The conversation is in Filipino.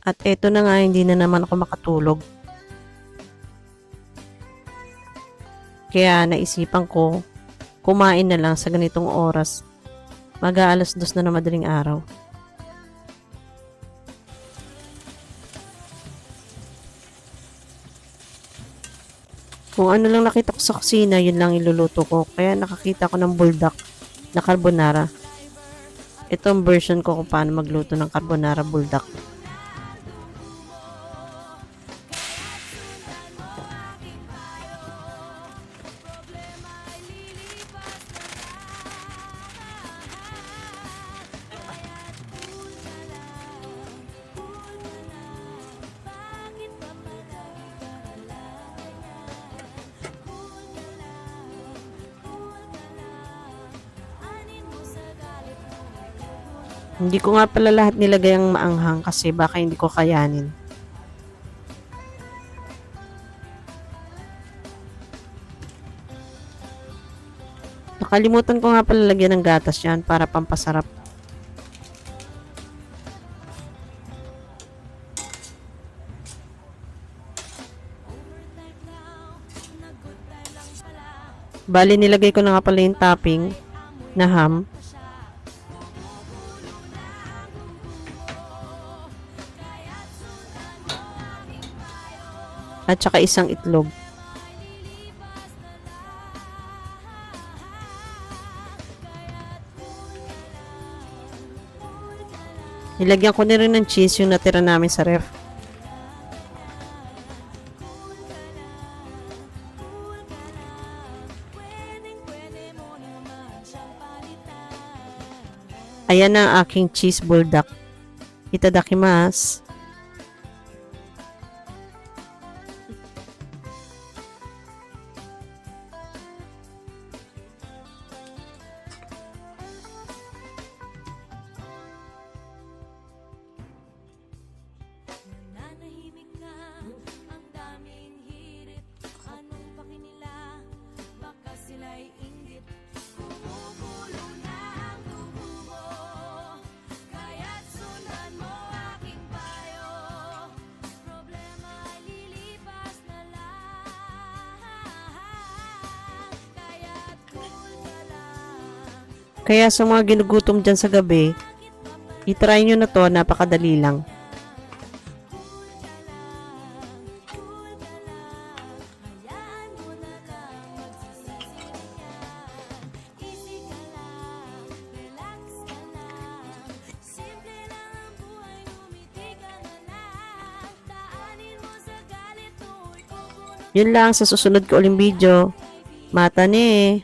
At eto na nga, hindi na naman ako makatulog. Kaya naisipan ko, kumain na lang sa ganitong oras. Mag-aalas 2 na ng madaling araw. Kung ano lang nakita ko sa kusina, yun lang iluluto ko. Kaya nakakita ko ng buldak na carbonara. Ito ang version ko kung paano magluto ng carbonara buldak. Hindi ko nga pala lahat nilagay ang maanghang kasi baka hindi ko kayanin. Nakalimutan ko nga pala lagyan ng gatas yan para pampasarap. Bali nilagay ko na nga pala yung topping na ham. At saka isang itlog. Nilagyan ko na rin ng cheese yung natira namin sa ref. Ayan na ang aking cheese buldak. Itadakimasu. Kaya sa mga ginugutom dyan sa gabi, itry nyo na to, napakadali lang. Yun lang, sa susunod ko uling video. Mata ni.